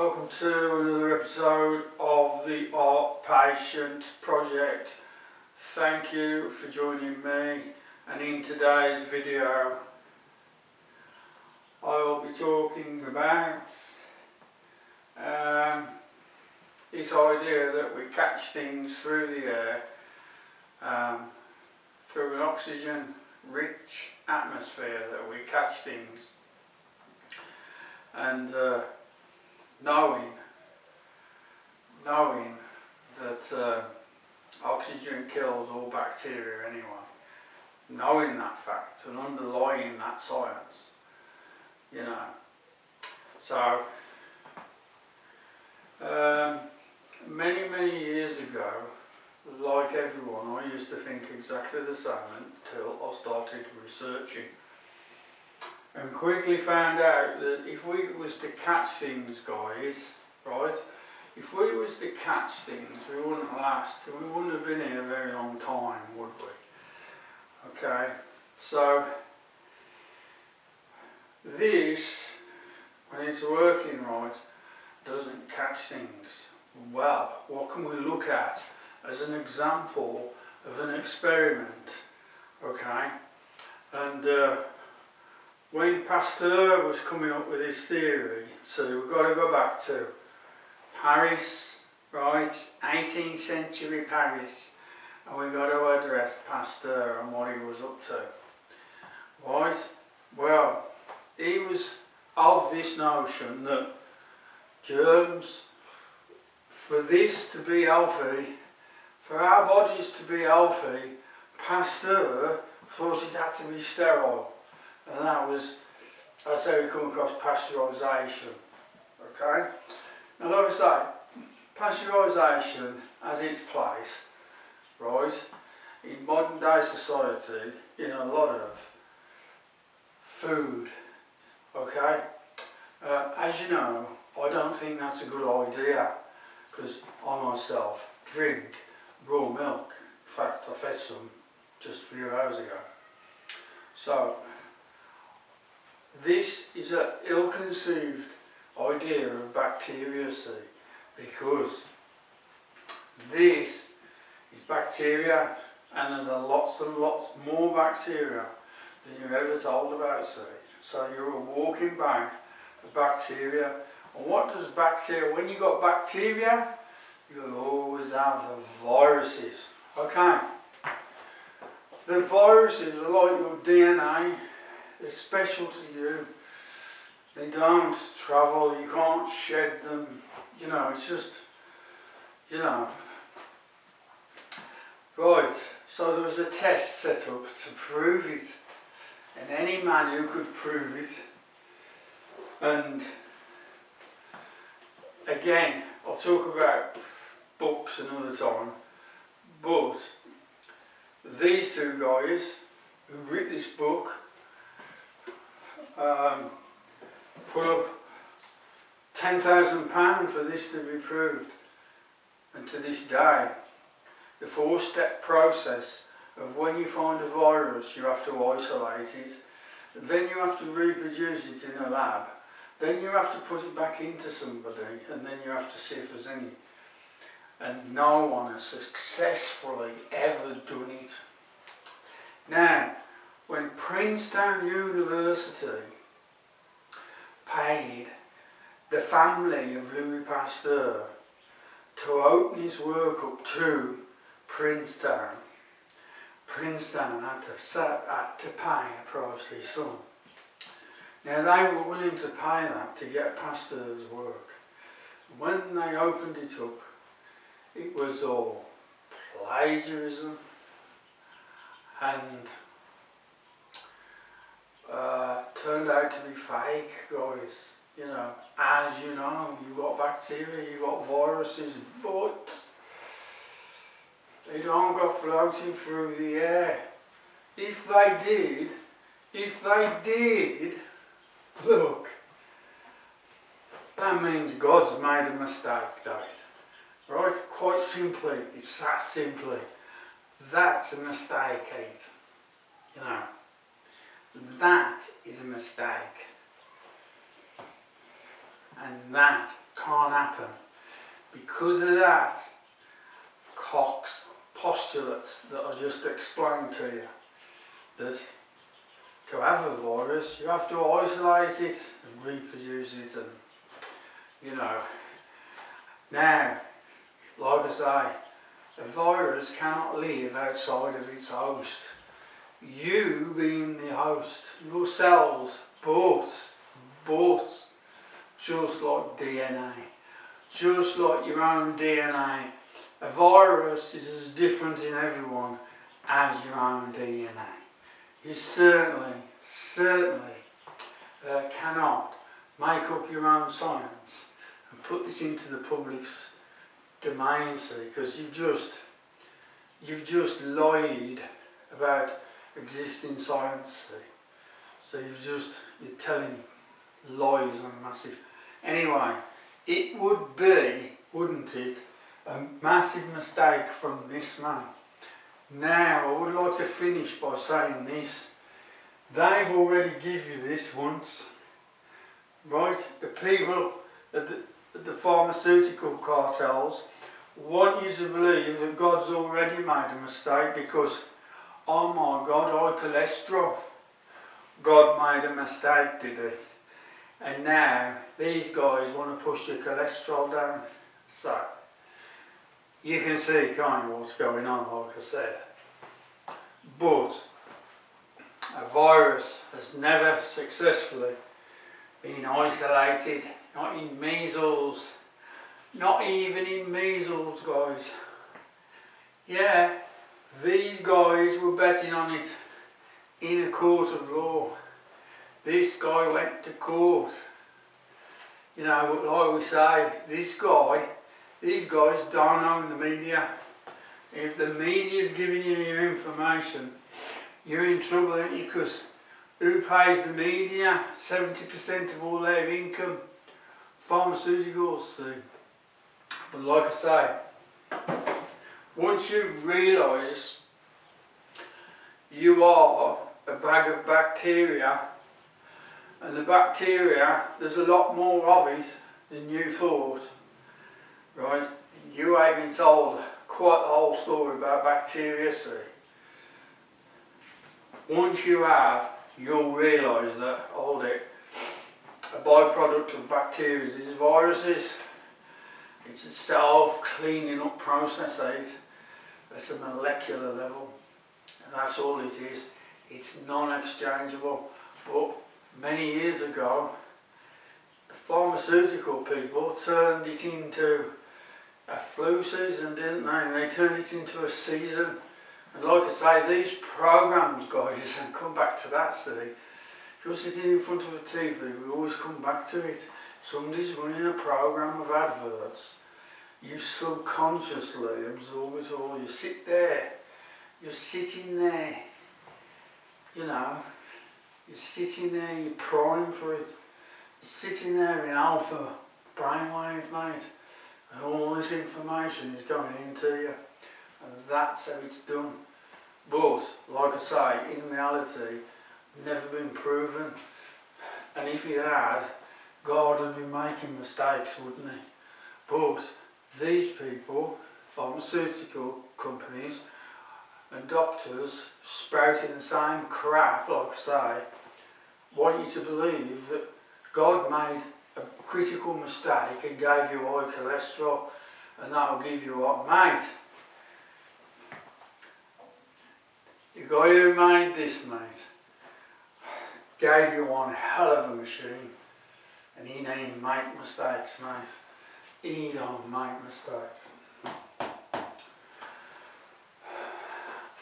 welcome to another episode of the Art Patient Project. Thank you for joining me, and in today's video I will be talking about this idea that we catch things through the air through an oxygen rich atmosphere, that we catch things, and knowing that oxygen kills all bacteria anyway, knowing that fact and underlying that science, you know. So many years ago, like everyone, I used to think exactly the same until I started researching, and quickly found out that if we was to catch things, guys, right, if we was to catch things, we wouldn't last, and we wouldn't have been here a very long time, would we? Okay, so this, when it's working right, doesn't catch things. Well, what can we look at as an example of an experiment? Okay, and when Pasteur was coming up with his theory, so we've got to go back to Paris, right, 18th century Paris, and we've got to address Pasteur and what he was up to. Right, well, he was of this notion that germs, for this to be healthy, for our bodies to be healthy, Pasteur thought it had to be sterile. And that's how we come across pasteurisation. Okay? Now, like I say, pasteurisation has its place, right, in modern day society, in a lot of food. Okay? As you know, I don't think that's a good idea, because I myself drink raw milk. In fact, I've had some just a few hours ago. So, this is an ill-conceived idea of bacteria, see, because this is bacteria, and there's lots and lots more bacteria than you're ever told about, see. So you're a walking bag of bacteria. And what does bacteria, when you've got bacteria, you'll always have the viruses. Okay? The viruses are like your DNA. They're special to you. They don't travel, you can't shed them, you know, it's just, you know. Right, so there was a test set up to prove it, and any man who could prove it, and again, I'll talk about books another time, but these two guys who wrote this book put up £10,000 for this to be proved, and to this day the 4-step process of when you find a virus, you have to isolate it, then you have to reproduce it in a lab, then you have to put it back into somebody, and then you have to see if there's any, and no one has successfully ever done it. Now, when Princeton University paid the family of Louis Pasteur to open his work up to Princeton, Princeton had to pay a princely sum. Now, they were willing to pay that to get Pasteur's work. When they opened it up, it was all plagiarism and turned out to be fake, guys. You know, as you know, you've got bacteria, you've got viruses, but they don't go floating through the air. If they did, look, that means God's made a mistake, Dave. Right? Quite simply, it's that simply. That's a mistake, Kate. You know, that is a mistake. and that can't happen. Because of that, Koch's postulates that I just explained to you, that to have a virus you have to isolate it and reproduce it, and you know. Now, like I say, a virus cannot live outside of its host. You being the host, your cells, but just like DNA, just like your own DNA, a virus is as different in everyone as your own DNA. You certainly cannot make up your own science and put this into the public's domain, see, because you've just lied about existing science, see. So you're telling lies on a massive. Anyway, it would be, wouldn't it, a massive mistake from this man. Now, I would like to finish by saying this. They've already given you this once, right? The people at the pharmaceutical cartels want you to believe that God's already made a mistake because, oh my God, high cholesterol. God made a mistake, did he? And now these guys want to push your cholesterol down. So, you can see kind of what's going on, like I said. But a virus has never successfully been isolated, not in measles, not even in measles, guys. Yeah, these guys were betting on it in a court of law. This guy went to court. You know, but like we say, these guys don't own the media. If the media is giving you your information, you're in trouble, aren't you? Because who pays the media? 70% of all their income, pharmaceuticals, see. But like I say, once you realise you are a bag of bacteria, and the bacteria, there's a lot more of it than you thought, right? You ain't been told quite the whole story about bacteria, see. Once you have, you'll realise that, hold it, a byproduct of bacteria is viruses. It's a self-cleaning up process, It's a molecular level, and that's all it is. It's non-exchangeable. But many years ago, the pharmaceutical people turned it into a flu season, didn't they? They turned it into a season. And like I say, these programs, guys, and come back to that, see, if you're sitting in front of a TV, we always come back to it. Somebody's running a program of adverts. You subconsciously absorb it all. You sit there. You're sitting there. You know, you're sitting there, you're primed for it. You're sitting there in alpha brainwave, mate. And all this information is going into you. And that's how it's done. But, like I say, in reality, never been proven. And if it had, God would be making mistakes, wouldn't he? But these people, pharmaceutical companies and doctors spouting the same crap, like I say, want you to believe that God made a critical mistake and gave you high cholesterol, and that will give you what, mate? The guy who made this, mate, gave you one hell of a machine, and he didn't make mistakes, mate. He don't make mistakes.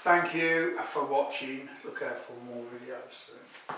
Thank you for watching. Look out for more videos soon.